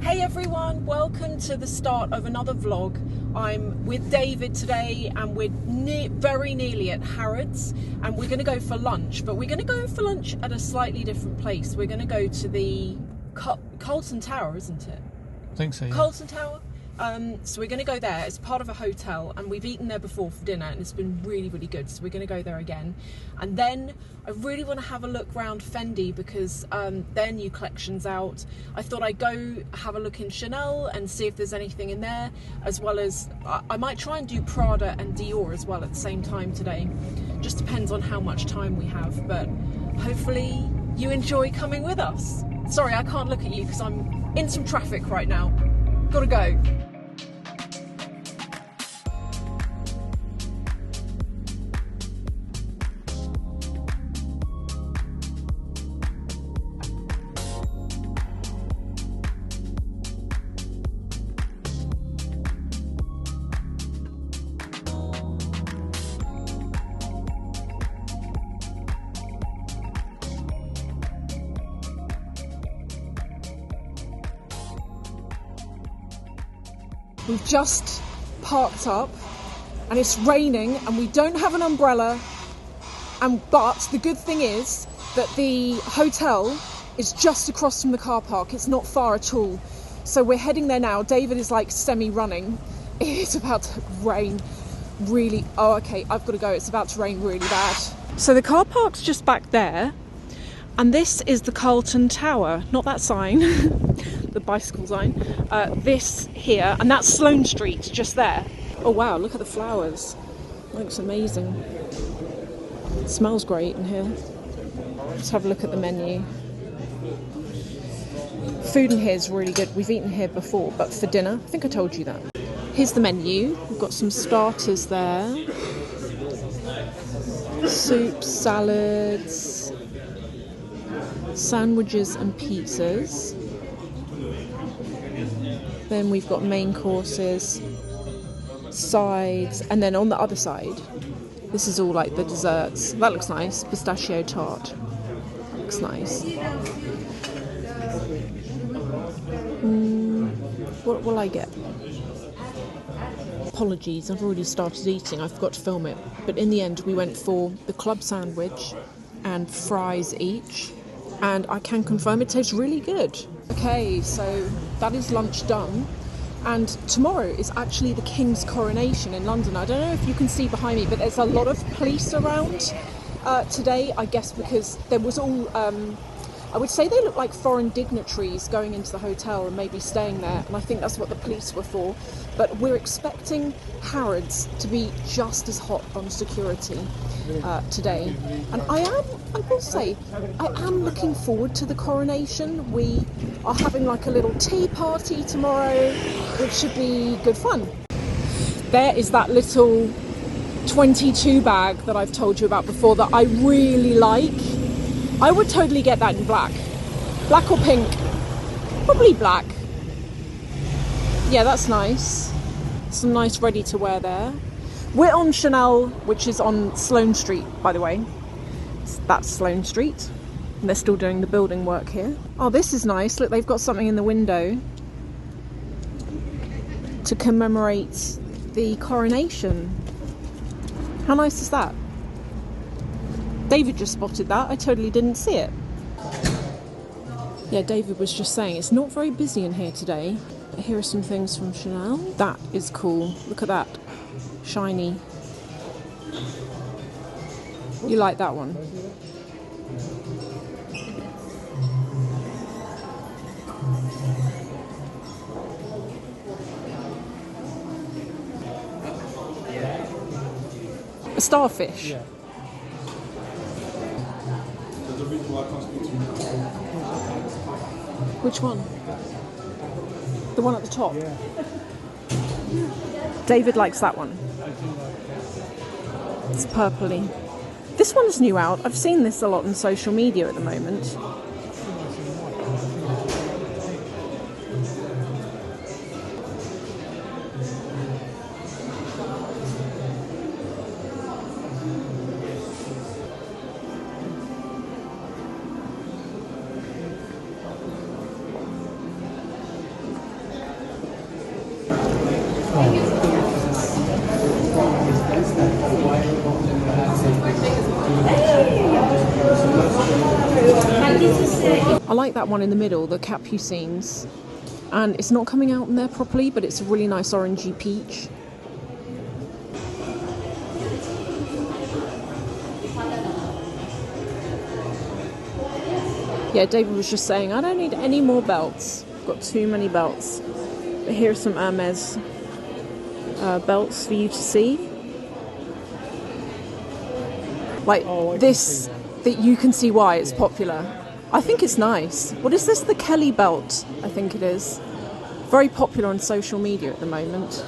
Hey everyone, welcome to the start of another vlog. I'm with David today and we're very nearly at Harrods and we're going to go for lunch, but we're going to go for lunch at a slightly different place. We're going to go to the Carlton Tower, isn't it? I think so, yeah. Carlton Tower. So we're going to go there. It's part of a hotel and we've eaten there before for dinner and it's been really, really good. So we're going to go there again. And then I really want to have a look around Fendi because their new collection's out. I thought I'd go have a look in Chanel and see if there's anything in there, as well as I might try and do Prada and Dior as well at the same time today. Just depends on how much time we have, but hopefully you enjoy coming with us. Sorry, I can't look at you because I'm in some traffic right now. Gotta go. We've just parked up and it's raining and we don't have an umbrella, but the good thing is that the hotel is just across from the car park. It's not far at all. So we're heading there now. David is like semi-running. It's about to rain really. Oh, okay, I've got to go. It's about to rain really bad. So the car park's just back there and this is the Carlton Tower, not that sign. The bicycle sign, this here, and that's Sloane Street just there. Oh wow, look at the flowers. It looks amazing. It smells great in here. Let's have a look at the menu. Food in here is really good. We've eaten here before, but for dinner, I think I told you that. Here's the menu. We've got some starters there. Soups, salads, sandwiches and pizzas. Then we've got main courses, sides, and then on the other side, this is all like the desserts. That looks nice. Pistachio tart. Looks nice. What will I get? Apologies, I've already started eating. I forgot to film it. But in the end, we went for the club sandwich and fries each. And I can confirm it tastes really good. Okay, so that is lunch done. And tomorrow is actually the King's coronation in London. I don't know if you can see behind me, but there's a lot of police around today, I guess because there was all, I would say they look like foreign dignitaries going into the hotel and maybe staying there. And I think that's what the police were for. But we're expecting Harrods to be just as hot on security today. And I will say, I am looking forward to the coronation. We are having like a little tea party tomorrow, which should be good fun. There is that little 22 bag that I've told you about before that I really like. I would totally get that in black. Black or pink? Probably black. Yeah, that's nice. Some nice ready to wear there. We're on Chanel, which is on Sloane Street, by the way. That's Sloane Street. And they're still doing the building work here. Oh, this is nice. Look, they've got something in the window to commemorate the coronation. How nice is that? David just spotted that. I totally didn't see it. Yeah, David was just saying it's not very busy in here today. But here are some things from Chanel. That is cool. Look at that. Shiny. You like that one? A starfish? Yeah. Which one? The one at the top? Yeah. David likes that one. It's purpley. This one's new out. I've seen this a lot on social media at the moment. I like that one in the middle, the Capucines. And it's not coming out in there properly, but it's a really nice orangey peach. Yeah, David was just saying, I don't need any more belts. I've got too many belts. But here are some Hermes belts for you to see. Like this, that you can see why it's popular. I think it's nice. What is this? The Kelly belt, I think it is. Very popular on social media at the moment.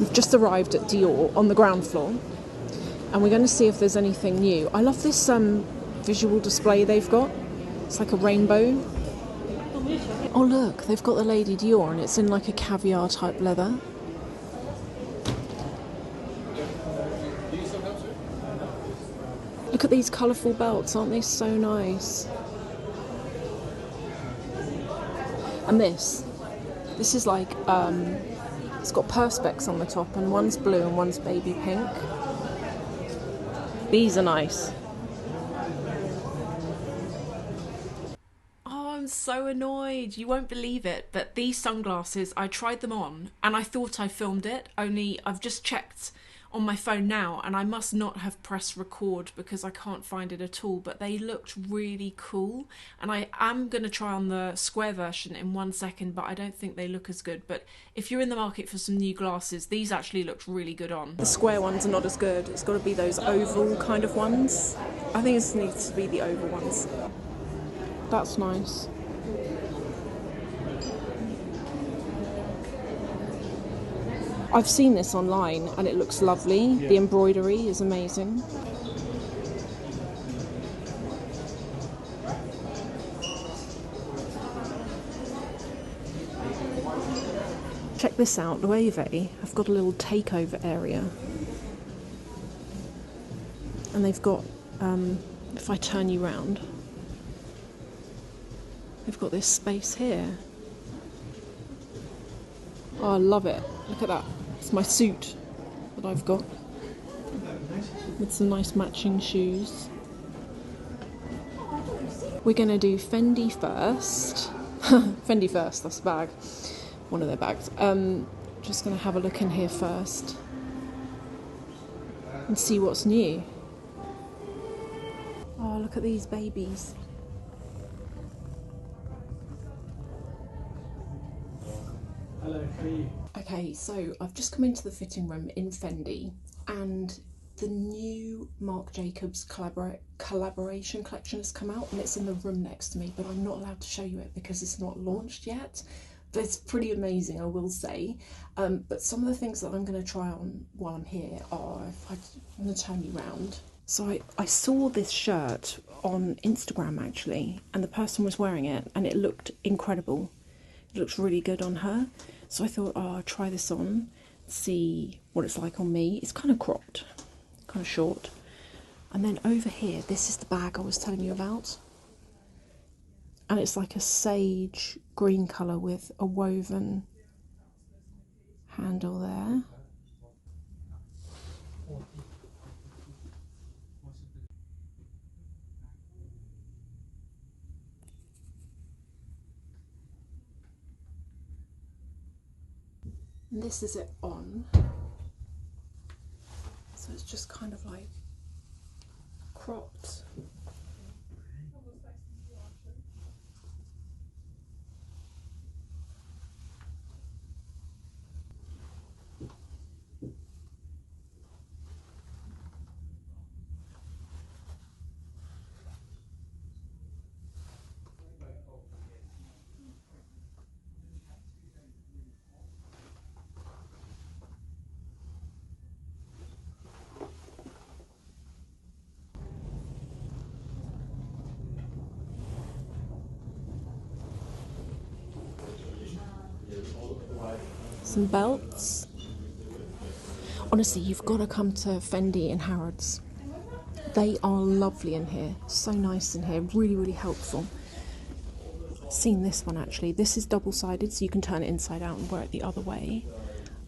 We've just arrived at Dior on the ground floor, and we're going to see if there's anything new. I love this visual display they've got. It's like a rainbow. Oh look, they've got the Lady Dior, and it's in like a caviar type leather. Look at these colourful belts, aren't they so nice? And this is like, it's got perspex on the top, and one's blue and one's baby pink. These are nice. Oh, I'm so annoyed. You won't believe it, but these sunglasses, I tried them on and I thought I filmed it, only I've just checked on my phone now and I must not have pressed record because I can't find it at all, but they looked really cool, and I am going to try on the square version in 1 second, but I don't think they look as good. But if you're in the market for some new glasses, these actually looked really good on. The square ones are not as good. It's got to be those oval kind of ones. I think it needs to be the oval ones. That's nice. I've seen this online and it looks lovely. Yeah. The embroidery is amazing. Check this out, Loewe have got a little takeover area. And they've got, if I turn you round, they've got this space here. Oh, I love it. Look at that. It's my suit that I've got with some nice matching shoes. We're going to do Fendi first. Fendi first, that's a bag. One of their bags. Just going to have a look in here first and see what's new. Oh, look at these babies. Hello, how are you? Okay, so I've just come into the fitting room in Fendi, and the new Marc Jacobs collaboration collection has come out, and it's in the room next to me, but I'm not allowed to show you it because it's not launched yet. But it's pretty amazing, I will say. But some of the things that I'm going to try on while I'm here are, I'm going to turn you round. So I saw this shirt on Instagram actually, and the person was wearing it, and it looked incredible. It looks really good on her. So I thought, oh, I'll try this on, see what it's like on me. It's kind of cropped, kind of short. And then over here, this is the bag I was telling you about. And it's like a sage green colour with a woven handle there. And this is it on. So it's just kind of like cropped. Some belts. Honestly, you've got to come to Fendi and Harrods. They are lovely in here. So nice in here. Really, really helpful. seen this one actually. This is double-sided, so you can turn it inside out and wear it the other way.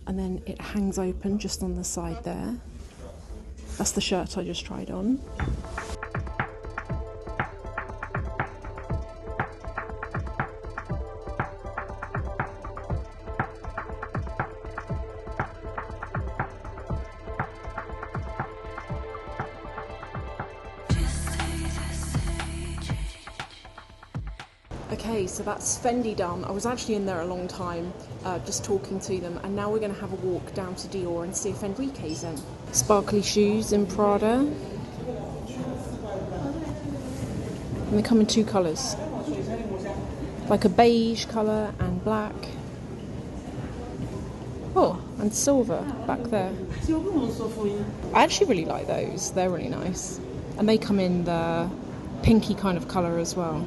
And then it hangs open just on the side there. That's the shirt I just tried on. Okay, so that's Fendi done. I was actually in there a long time, just talking to them, and now we're going to have a walk down to Dior and see if Enrique's in. Sparkly shoes in Prada. And they come in two colours. Like a beige colour and black. Oh, and silver back there. I actually really like those. They're really nice. And they come in the pinky kind of colour as well.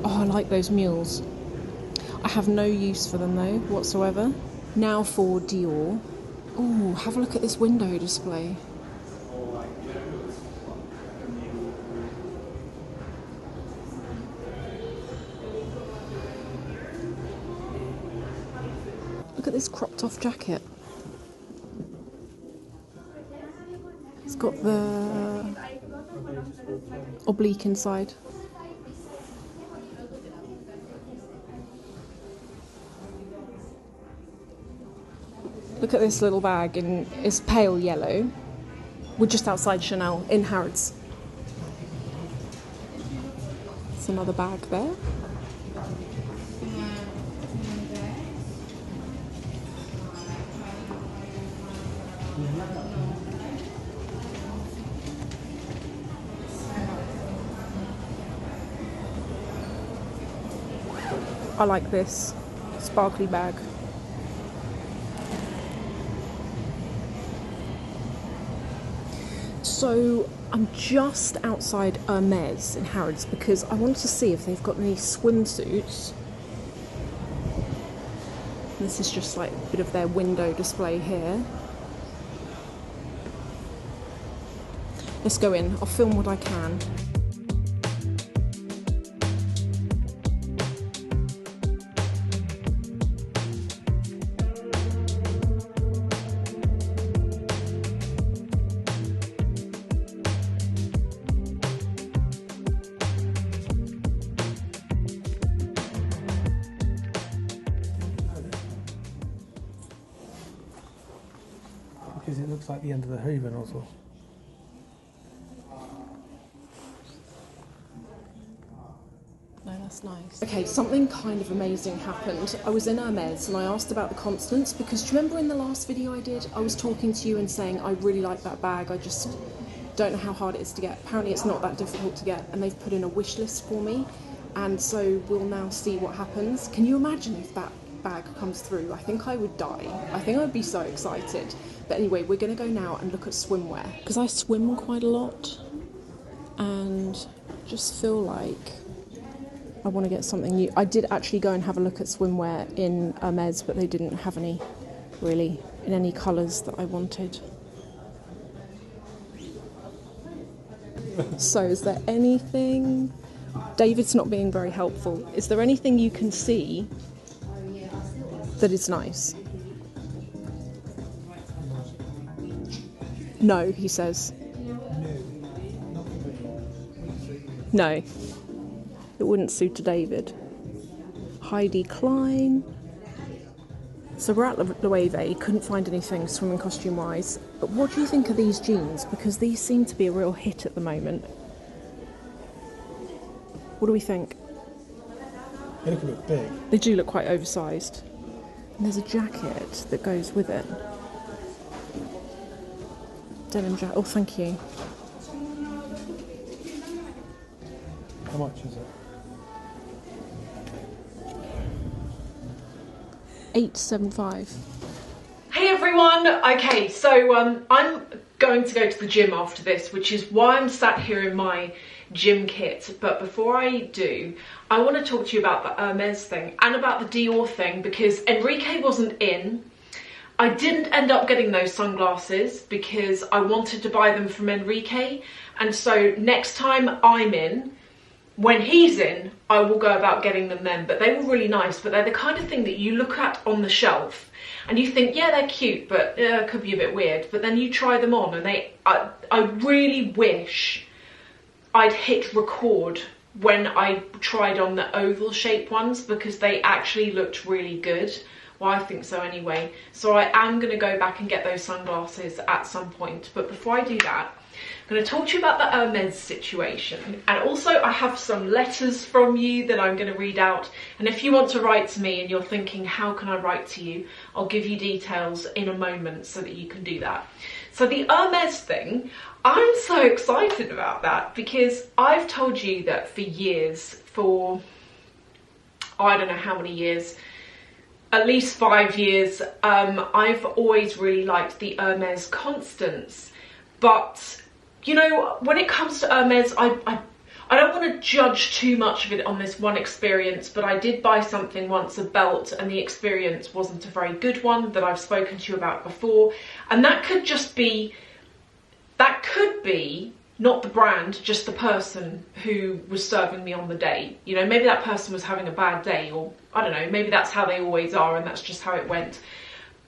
Oh, I like those mules. I have no use for them though, whatsoever. Now for Dior. Oh, have a look at this window display. Look at this cropped off jacket. It's got the oblique inside. Look at this little bag, and it's pale yellow. We're just outside Chanel in Harrods. There's another bag there. I like this sparkly bag. So I'm just outside Hermes in Harrods because I wanted to see if they've got any swimsuits. This is just like a bit of their window display here. Let's go in. I'll film what I can. Because it looks like the end of the Hoover nozzle. No, that's nice. Okay, something kind of amazing happened. I was in Hermes and I asked about the Constance because do you remember in the last video I did, I was talking to you and saying I really like that bag, I just don't know how hard it is to get. Apparently it's not that difficult to get, and they've put in a wish list for me, and so we'll now see what happens. Can you imagine if that bag comes through? I think I would die. I think I would be so excited. But anyway, we're going to go now and look at swimwear because I swim quite a lot and just feel like I want to get something new. I did actually go and have a look at swimwear in Hermes, but they didn't have any really in any colours that I wanted. So is there anything... David's not being very helpful. Is there anything you can see that is nice? No, he says. No, it wouldn't suit a David. Heidi Klein. So we're at Loewe, couldn't find anything swimming costume wise. But what do you think of these jeans? Because these seem to be a real hit at the moment. What do we think? They look a bit big. They do look quite oversized. And there's a jacket that goes with it. Denim jacket. Oh, thank you. How much is it? $8.75. Hey everyone! Okay, so I'm going to go to the gym after this, which is why I'm sat here in my gym kit. But before I do, I want to talk to you about the Hermes thing and about the Dior thing, because Enrique wasn't in. I didn't end up getting those sunglasses because I wanted to buy them from Enrique, and so next time I'm in, when he's in, I will go about getting them then. But they were really nice, but they're the kind of thing that you look at on the shelf and you think, yeah, they're cute, but it could be a bit weird. But then you try them on and I really wish I'd hit record when I tried on the oval shaped ones, because they actually looked really good. Well, I think so anyway. So I am going to go back and get those sunglasses at some point. But before I do that, I'm going to talk to you about the Hermes situation. And also I have some letters from you that I'm going to read out. And if you want to write to me and you're thinking, how can I write to you? I'll give you details in a moment so that you can do that. So the Hermes thing, I'm so excited about that, because I've told you that for years, for I don't know how many years, at least 5 years, I've always really liked the Hermes Constance. But, you know, when it comes to Hermes, I don't want to judge too much of it on this one experience, but I did buy something once, a belt, and the experience wasn't a very good one that I've spoken to you about before. And that could just be, that could be not the brand, just the person who was serving me on the day. You know, maybe that person was having a bad day, or I don't know, maybe that's how they always are and that's just how it went.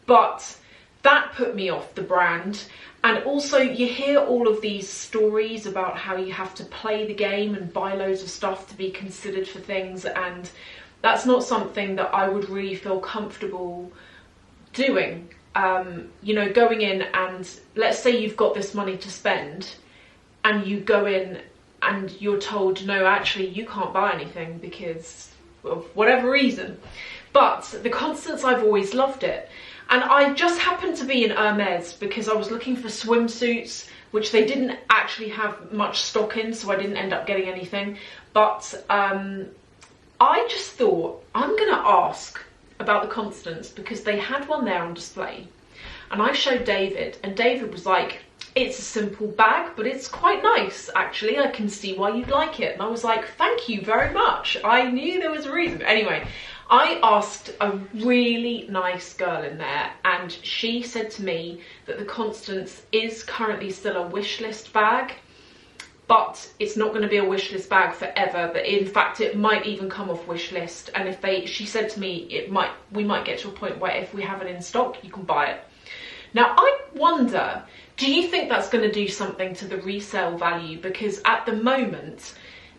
But that put me off the brand. And also you hear all of these stories about how you have to play the game and buy loads of stuff to be considered for things, and that's not something that I would really feel comfortable doing. You know, going in and let's say you've got this money to spend and you go in and you're told, no, actually you can't buy anything because of whatever reason. But the Constance, I've always loved it. And I just happened to be in Hermes because I was looking for swimsuits, which they didn't actually have much stock in, so I didn't end up getting anything. But I just thought, I'm going to ask about the Constance because they had one there on display. And I showed David, and David was like, it's a simple bag, but it's quite nice, actually. I can see why you'd like it. And I was like, thank you very much. I knew there was a reason. Anyway, I asked a really nice girl in there, and she said to me that the Constance is currently still a wish list bag, but it's not going to be a wish list bag forever. But in fact, it might even come off wish list. And if she said to me, we might get to a point where if we have it in stock, you can buy it. Now, I wonder, do you think that's going to do something to the resale value? Because at the moment,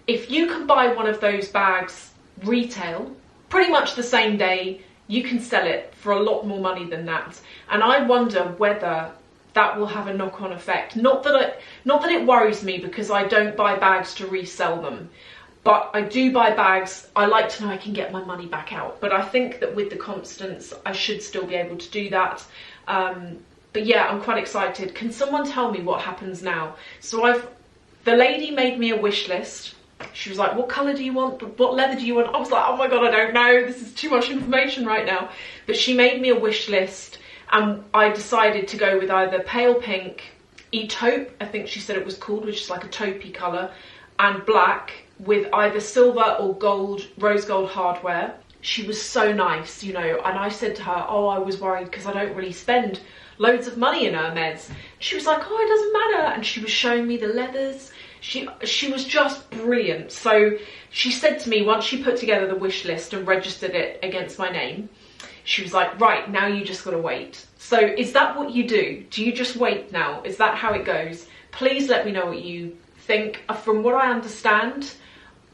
if you can buy one of those bags retail, pretty much the same day, you can sell it for a lot more money than that. And I wonder whether that will have a knock-on effect. Not that it worries me, because I don't buy bags to resell them. But I do buy bags, I like to know I can get my money back out. But I think that with the Constance, I should still be able to do that. But yeah, I'm quite excited. Can someone tell me what happens now? So the lady made me a wish list. She was like, what colour do you want? What leather do you want? I was like, oh my God, I don't know. This is too much information right now. But she made me a wish list, and I decided to go with either pale pink, taupe, I think she said it was called, which is like a taupey colour, and black with either silver or gold, rose gold hardware. She was so nice, you know, and I said to her, oh, I was worried because I don't really spend loads of money in Hermes. She was like, oh, it doesn't matter. And she was showing me the leathers. She was just brilliant. So she said to me, once she put together the wish list and registered it against my name, she was like, right, now you just gotta wait. So is that what you do? Do you just wait now? Is that how it goes? Please let me know what you think. From what I understand,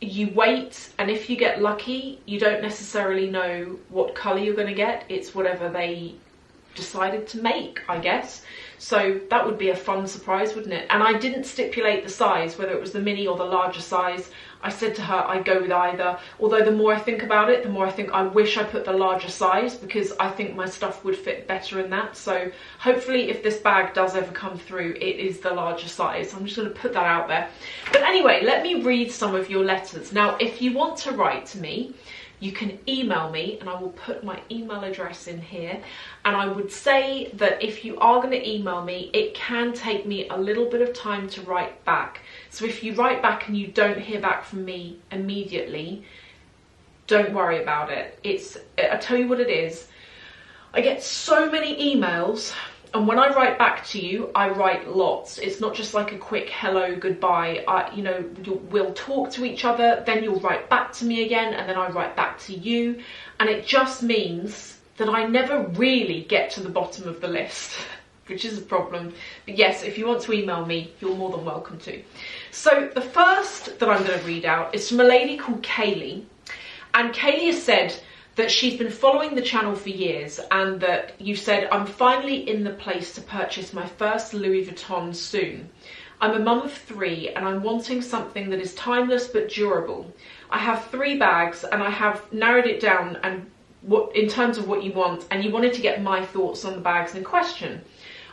you wait, and if you get lucky, you don't necessarily know what colour you're going to get. It's whatever they decided to make, I guess. So that would be a fun surprise, wouldn't it? And I didn't stipulate the size, whether it was the mini or the larger size. I said to her I'd go with either, although the more I think about it, the more I think I wish I put the larger size, because I think my stuff would fit better in that. So hopefully if this bag does ever come through, it is the larger size. I'm just going to put that out there. But anyway, let me read some of your letters. Now, if you want to write to me, you can email me, and I will put my email address in here. And I would say that if you are going to email me, it can take me a little bit of time to write back. So if you write back and you don't hear back from me immediately, don't worry about it. I tell you what it is. I get so many emails And when I write back to you, I write lots. It's not just like a quick hello, goodbye. You know, we'll talk to each other, then you'll write back to me again, and then I write back to you. And it just means that I never really get to the bottom of the list, which is a problem. But yes, if you want to email me, you're more than welcome to. So the first that I'm going to read out is from a lady called Kaylee. And Kaylee has said that she's been following the channel for years, and that you said, I'm finally in the place to purchase my first Louis Vuitton soon. I'm a mum of 3 and I'm wanting something that is timeless but durable. I have 3 bags and I have narrowed it down and in terms of what you want, and you wanted to get my thoughts on the bags in question.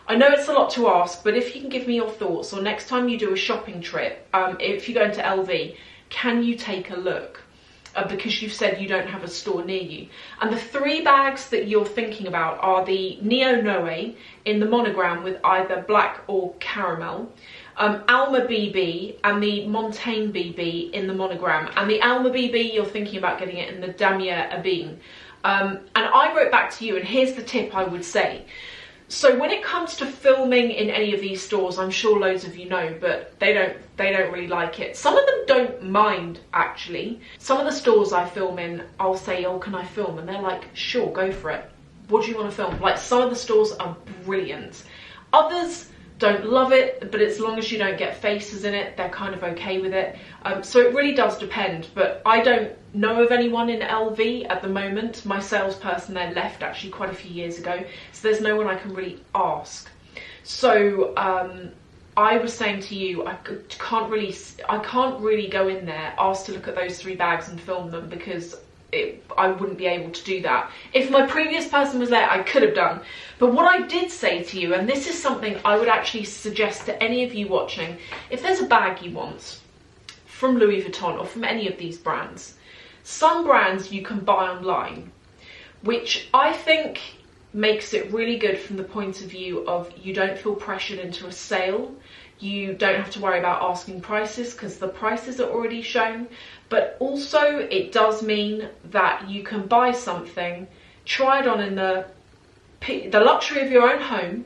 I know it's a lot to ask, but if you can give me your thoughts, or next time you do a shopping trip, if you go into LV, can you take a look? Because you've said you don't have a store near you. And the 3 bags that you're thinking about are the Neo Noe in the monogram with either black or caramel, Alma BB and the Montaigne BB in the monogram. And the Alma BB, you're thinking about getting it in the Damier Ebene. And I wrote back to you, and here's the tip I would say. So when it comes to filming in any of these stores, I'm sure loads of you know, but they don't really like it. Some of them don't mind, actually. Some of the stores I film in, I'll say, oh, can I film? And they're like, sure, go for it. What do you want to film? Like, some of the stores are brilliant. Others don't love it, but as long as you don't get faces in it, they're kind of okay with it. So it really does depend, but I don't know of anyone in LV at the moment. My salesperson there left actually quite a few years ago, so there's no one I can really ask. So I was saying to you, I can't really go in there, ask to look at those 3 bags and film them, because I wouldn't be able to do that. If my previous person was there, I could have done. But what I did say to you, and this is something I would actually suggest to any of you watching, if there's a bag you want from Louis Vuitton or from any of these brands, some brands you can buy online, which I think makes it really good from the point of view of you don't feel pressured into a sale. You don't have to worry about asking prices because the prices are already shown. But also it does mean that you can buy something, try it on in the luxury of your own home,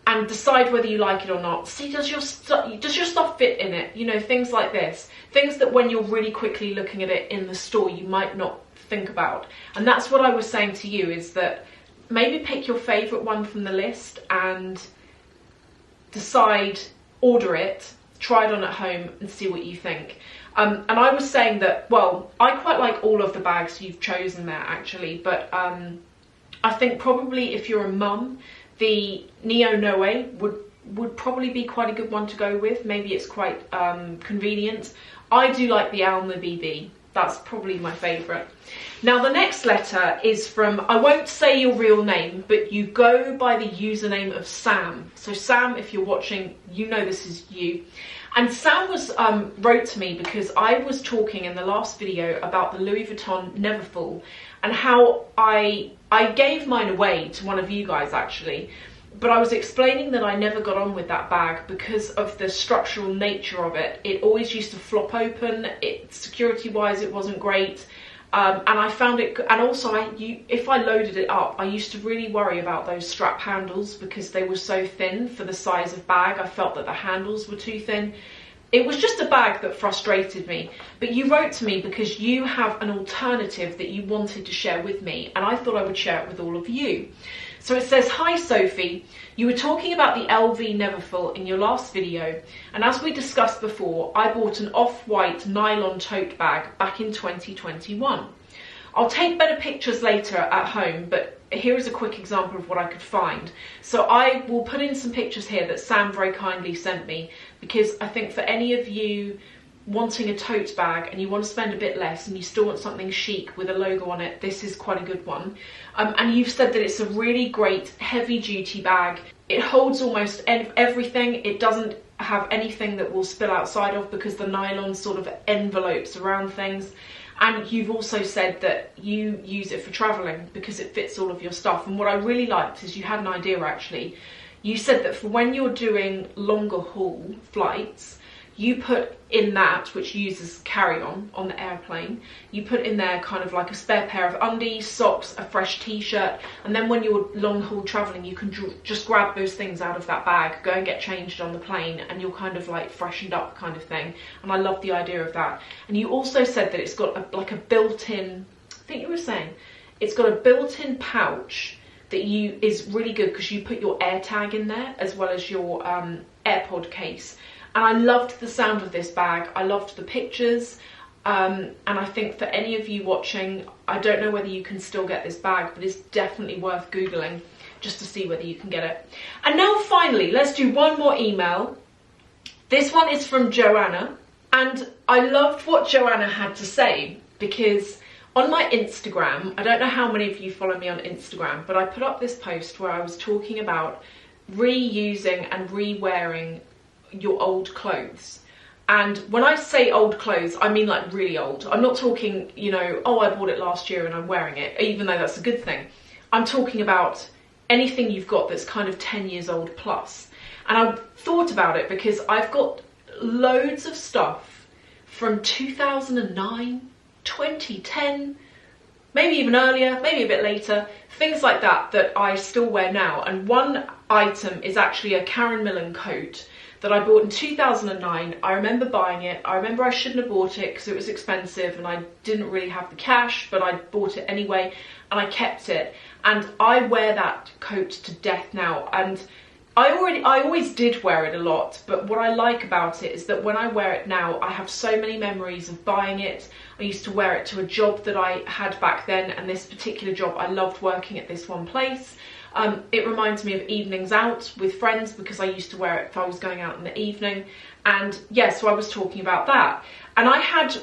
and decide whether you like it or not. See, does your stuff fit in it? You know, things like this. Things that when you're really quickly looking at it in the store, you might not think about. And that's what I was saying to you, is that maybe pick your favourite one from the list and decide, order it, try it on at home and see what you think. And I was saying that, well, I quite like all of the bags you've chosen there actually, but I think probably if you're a mum, the Neo Noe would probably be quite a good one to go with. Maybe it's quite convenient. I do like the Alma BB. That's probably my favourite. Now the next letter is from, I won't say your real name, but you go by the username of Sam. So Sam, if you're watching, you know this is you. And Sam was wrote to me because I was talking in the last video about the Louis Vuitton Neverfull and how I gave mine away to one of you guys actually, but I was explaining that I never got on with that bag because of the structural nature of it. It always used to flop open. Security wise it wasn't great. And I found it, and also if I loaded it up, I used to really worry about those strap handles because they were so thin for the size of bag. I felt that the handles were too thin. It was just a bag that frustrated me. But you wrote to me because you have an alternative that you wanted to share with me, and I thought I would share it with all of you. So it says, hi Sophie, you were talking about the LV Neverfull in your last video, and as we discussed before, I bought an off-white nylon tote bag back in 2021. I'll take better pictures later at home, but here is a quick example of what I could find. So I will put in some pictures here that Sam very kindly sent me, because I think for any of you wanting a tote bag and you want to spend a bit less and you still want something chic with a logo on it, this is quite a good one. And you've said that it's a really great heavy duty bag. It holds almost everything. It doesn't have anything that will spill outside of because the nylon sort of envelopes around things. And you've also said that you use it for traveling because it fits all of your stuff. And what I really liked is you had an idea actually. You said that for when you're doing longer haul flights, you put in that, which uses carry-on on the airplane, you put in there kind of like a spare pair of undies, socks, a fresh t-shirt, and then when you're long haul traveling, you can just grab those things out of that bag, go and get changed on the plane, and you're kind of like freshened up kind of thing. And I love the idea of that. And you also said that it's got like a built-in, I think you were saying, it's got a built-in pouch that is really good because you put your AirTag in there as well as your AirPod case. And I loved the sound of this bag. I loved the pictures. And I think for any of you watching, I don't know whether you can still get this bag, but it's definitely worth Googling just to see whether you can get it. And now finally, let's do one more email. This one is from Joanna. And I loved what Joanna had to say because on my Instagram, I don't know how many of you follow me on Instagram, but I put up this post where I was talking about reusing and re-wearing your old clothes. And when I say old clothes, I mean like really old. I'm not talking, you know, oh, I bought it last year and I'm wearing it, even though that's a good thing. I'm talking about anything you've got that's kind of 10 years old plus. And I've thought about it because I've got loads of stuff from 2009, 2010, maybe even earlier, maybe a bit later, things like that that I still wear now. And one item is actually a Karen Millen coat that I bought in 2009. I remember buying it. I remember I shouldn't have bought it because it was expensive and I didn't really have the cash, but I bought it anyway and I kept it. And I wear that coat to death now. And I always did wear it a lot, but what I like about it is that when I wear it now, I have so many memories of buying it. I used to wear it to a job that I had back then, and this particular job, I loved working at this one place. It reminds me of evenings out with friends because I used to wear it if I was going out in the evening. And yeah, so I was talking about that. And I had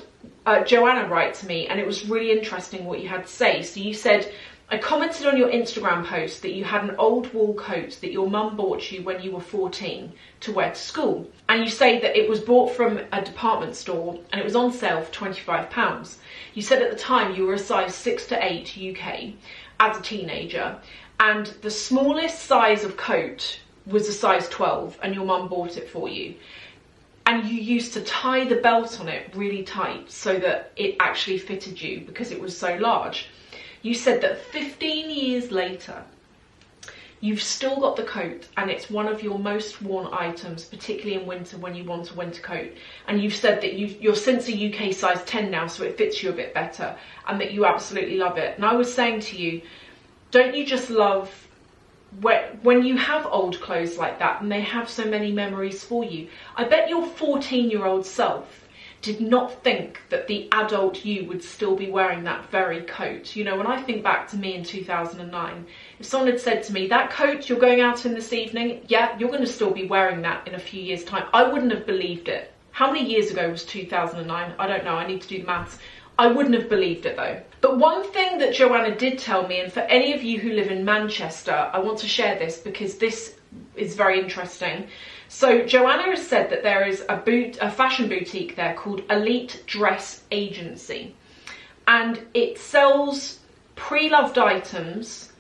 Joanna write to me, and it was really interesting what you had to say. So you said, I commented on your Instagram post that you had an old wool coat that your mum bought you when you were 14 to wear to school. And you say that it was bought from a department store and it was on sale for £25. You said at the time you were a size 6 to 8 UK as a teenager, and the smallest size of coat was a size 12 and your mum bought it for you. And you used to tie the belt on it really tight so that it actually fitted you because it was so large. You said that 15 years later, you've still got the coat and it's one of your most worn items, particularly in winter when you want a winter coat. And you've said that you're since a UK size 10 now, so it fits you a bit better and that you absolutely love it. And I was saying to you, don't you just love when you have old clothes like that and they have so many memories for you? I bet your 14-year-old self did not think that the adult you would still be wearing that very coat. You know, when I think back to me in 2009, if someone had said to me, that coat you're going out in this evening, yeah, you're going to still be wearing that in a few years' time, I wouldn't have believed it. How many years ago was 2009? I don't know, I need to do the maths. I wouldn't have believed it though. But one thing that Joanna did tell me, and for any of you who live in Manchester, I want to share this because this is very interesting. So Joanna has said that there is a fashion boutique there called Elite Dress Agency, and it sells pre-loved items,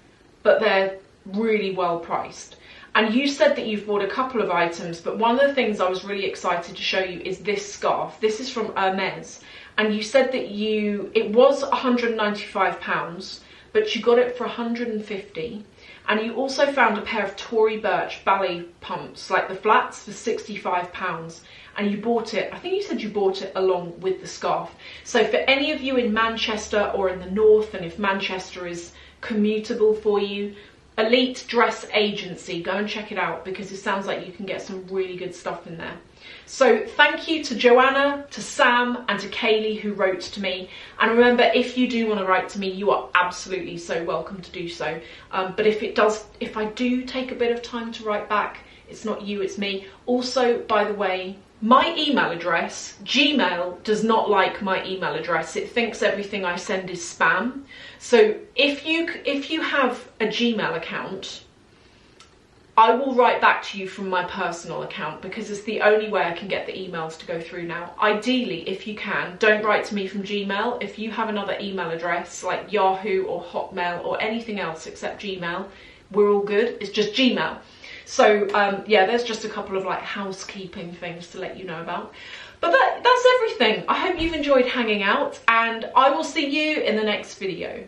but they're really well priced. And you said that you've bought a couple of items, but one of the things I was really excited to show you is this scarf. This is from Hermes, and you said that it was £195, but you got it for £150. And you also found a pair of Tory Burch ballet pumps, like the flats, for £65. And you bought it, I think you said you bought it along with the scarf. So for any of you in Manchester or in the north, and if Manchester is commutable for you, Elite Dress Agency, go and check it out because it sounds like you can get some really good stuff in there. So thank you to Joanna, to Sam and to Kaylee who wrote to me. And remember, if you do want to write to me, you are absolutely so welcome to do so. But if I do take a bit of time to write back, it's not you, it's me. Also, by the way, my email address, Gmail, does not like my email address. It thinks everything I send is spam. So if you have a Gmail account, I will write back to you from my personal account because it's the only way I can get the emails to go through now. Ideally, if you can, don't write to me from Gmail. If you have another email address like Yahoo or Hotmail or anything else except Gmail, we're all good. It's just Gmail. So yeah, there's just a couple of like housekeeping things to let you know about. But that's everything. I hope you've enjoyed hanging out, and I will see you in the next video.